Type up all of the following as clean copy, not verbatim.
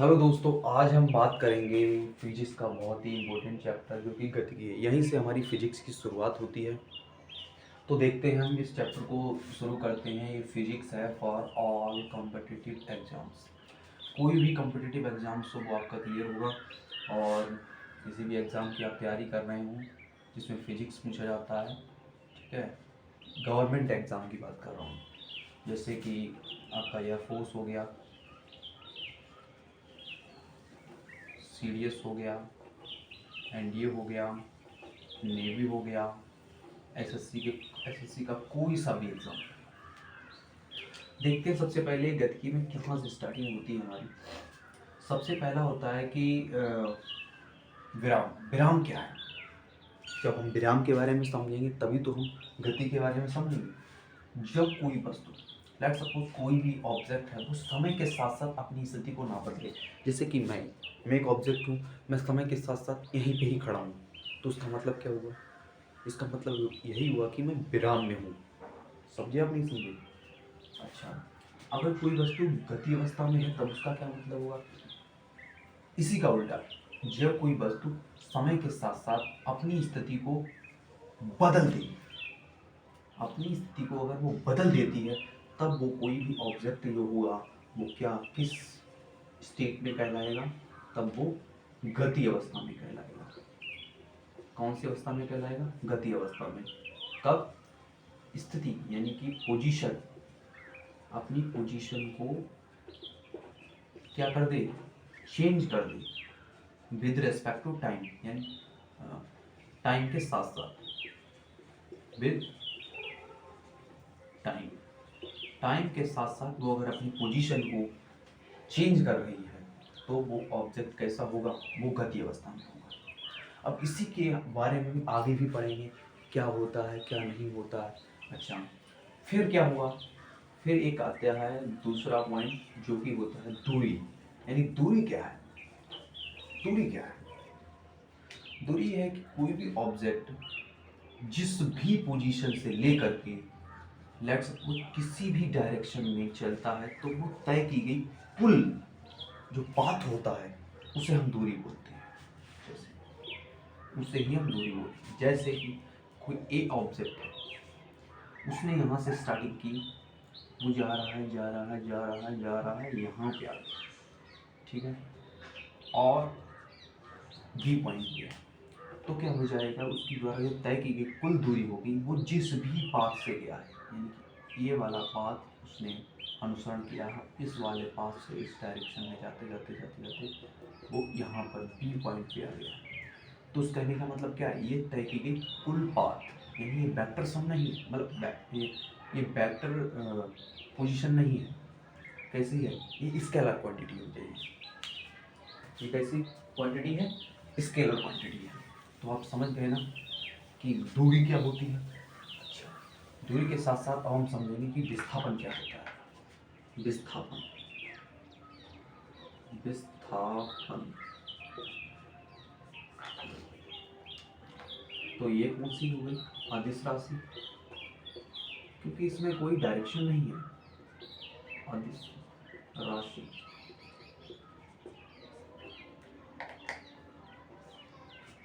Hello दोस्तों, आज हम बात करेंगे फिजिक्स का बहुत ही इम्पोर्टेंट चैप्टर जो कि गतिकी है। यहीं से हमारी फिजिक्स की शुरुआत होती है। तो देखते हैं, हम इस चैप्टर को शुरू करते हैं। ये फिजिक्स है फॉर ऑल कॉम्पिटिटिव एग्जाम्स। कोई भी कॉम्पिटिटिव एग्जाम्स हो वो आपका क्लियर होगा। और किसी भी एग्ज़ाम की आप तैयारी कर रहे हो जिसमें फ़िज़िक्स पूछा जाता है, ठीक है। गवर्नमेंट एग्ज़ाम की बात कर रहा हूँ, जैसे कि आपका एयरफोर्स हो गया, सीडीएस हो गया, एनडीए हो गया, नेवी हो गया, एसएससी का कोई सा भी एग्ज़ाम। देखते हैं सबसे पहले गतिकी में कहाँ से स्टार्टिंग होती है हमारी। सबसे पहला होता है कि विराम। विराम क्या है? जब हम विराम के बारे में समझेंगे तभी तो हम गति के बारे में समझेंगे। जब कोई वस्तु, लेट सपोज कोई भी ऑब्जेक्ट है, वो समय के साथ साथ अपनी स्थिति को ना बदले। जैसे कि मैं एक ऑब्जेक्ट हूँ, मैं समय के साथ साथ यहीं पे ही खड़ा हूँ, तो उसका मतलब क्या हुआ? इसका मतलब यही हुआ कि मैं विराम में हूँ। समझे आप नहीं समझे? अच्छा, अगर कोई वस्तु गति अवस्था में है तब उसका क्या मतलब होगा? इसी का उल्टा, जब कोई वस्तु समय के साथ साथ अपनी स्थिति को बदल दे, अपनी स्थिति को अगर वो बदल देती है, तब वो कोई भी ऑब्जेक्ट जो हुआ वो क्या, किस स्टेट में कहलाएगा? तब वो गति अवस्था में कहलाएगा। कौन सी अवस्था में कहलाएगा? गति अवस्था में। कब? स्थिति यानी कि पोजीशन, अपनी पोजीशन को क्या कर दे? चेंज कर दे विद रेस्पेक्ट टू टाइम, यानी टाइम के साथ साथ, विद टाइम। टाइम के साथ साथ वो अगर अपनी पोजीशन को चेंज कर रही है तो वो ऑब्जेक्ट कैसा होगा? वो गति अवस्था में होगा। अब इसी के बारे में भी आगे भी पढ़ेंगे, क्या होता है क्या नहीं होता है। अच्छा, फिर क्या हुआ? फिर एक आता है दूसरा पॉइंट जो कि होता है दूरी। यानी दूरी क्या है? दूरी क्या है? दूरी है कि कोई भी ऑब्जेक्ट जिस भी पोजीशन से लेकर के लेट्स सपोज किसी भी डायरेक्शन में चलता है तो वो तय की गई कुल जो पाथ होता है उसे हम दूरी बोलते हैं। जैसे उसे ही हम दूरी बोलते हैं। जैसे कि कोई ए ऑब्जेक्ट है, उसने यहाँ से स्टार्टिंग की, वो जा रहा है जा रहा है जा रहा है जा रहा है, यहाँ पे आ गया, ठीक है, और बी पॉइंट पे, तो क्या हो जाएगा? उसकी द्वारा जो तय की गई कुल दूरी होगी वो जिस भी पाथ से गया है, यानी कि ये वाला पाथ उसने अनुसरण किया है, इस वाले पाथ से इस डायरेक्शन में जाते जाते जाते जाते वो यहाँ पर बी पॉइंट पे आ गया। तो उस कहने का मतलब क्या है? ये तय की गई कुल पाथ, यानी ये वेक्टर सम नहीं, मतलब ये वेक्टर पोजीशन नहीं है। कैसी है? ये स्केलर क्वांटिटी हो जाएगी। ये कैसी क्वांटिटी है? स्केलर क्वांटिटी है। तो आप समझ गए ना कि दूरी क्या होती है। अच्छा, दूरी के साथ साथ अब हम समझेंगे कि विस्थापन क्या होता है। विस्थापन, विस्थापन तो ये कौन सी हो गई? अदिश राशि, क्योंकि इसमें कोई डायरेक्शन नहीं है। अदिश राशि,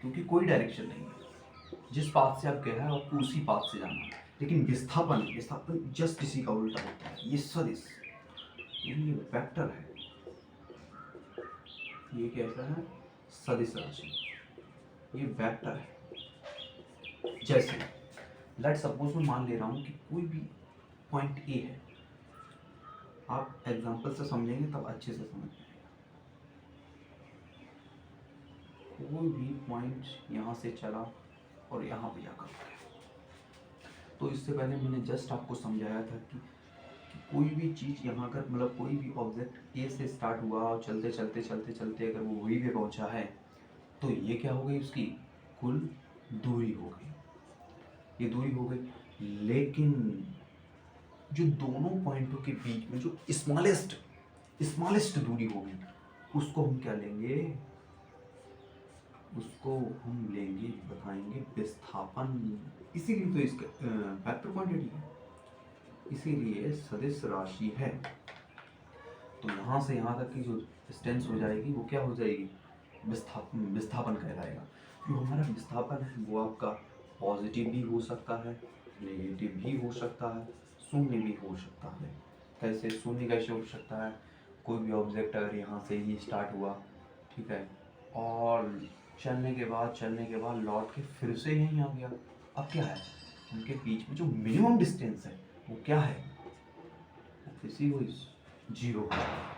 क्योंकि कोई डायरेक्शन नहीं है, जिस पाथ से आप गए हैं आपको उसी पाथ से जाना है। लेकिन विस्थापन, विस्थापन जस्ट इसी का उल्टा होता है। ये सदिश, यानी ये वेक्टर है। ये कैसा है? सदिश राशि, ये वेक्टर है। जैसे लेट सपोज मैं मान ले रहा हूँ कि कोई भी पॉइंट ए है। आप एग्जांपल से समझेंगे तब अच्छे से समझ में आएगा। कोई भी पॉइंट यहाँ से चला और यहाँ पे जाकर रुका। तो इससे पहले मैंने जस्ट आपको समझाया था कि कोई भी चीज़ यहाँ कर, मतलब कोई भी ऑब्जेक्ट ए से स्टार्ट हुआ और चलते चलते चलते चलते अगर वो वही पे पहुँचा है तो ये क्या हो गई? उसकी कुल दूरी हो गई। ये दूरी हो गई। लेकिन जो दोनों पॉइंटों के बीच में जो स्मॉलेस्ट दूरी होगी उसको हम क्या लेंगे? उसको हम लेंगे, बताएंगे विस्थापन। इसीलिए तो इसका वेक्टर क्वांटिटी है, इसीलिए सदिश राशि है। तो यहाँ से यहाँ तक की जो डिस्टेंस हो जाएगी वो क्या हो जाएगी, विस्थापन कहलाएगा। जो हमारा विस्थापन है वो आपका पॉजिटिव भी हो सकता है, नेगेटिव भी हो सकता है, शून्य भी हो सकता है। कैसे शून्य कैसे हो सकता है, कोई भी ऑब्जेक्ट अगर यहाँ से ही स्टार्ट हुआ, ठीक है, और चलने के बाद लौट के फिर से यहीं आ गया, अब क्या है, उनके बीच में जो मिनिमम डिस्टेंस है वो क्या है, किसी को जीरो हो जाएगी।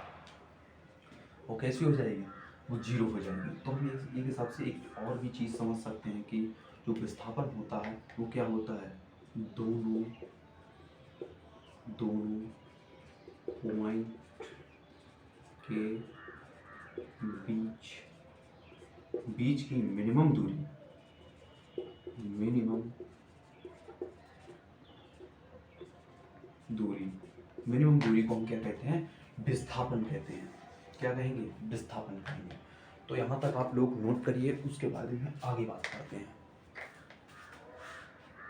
वो कैसी हो जाएगी, वो जीरो हो जाएगी। तो हम एक हिसाब से एक और भी चीज़ समझ सकते हैं कि जो विस्थापन होता है वो क्या होता है, दोनों पॉइंट के बीच की मिनिमम दूरी को हम क्या कहते हैं, विस्थापन कहते हैं। क्या कहेंगे, विस्थापन कहेंगे। तो यहाँ तक आप लोग नोट करिए, उसके बारे में आगे बात करते हैं।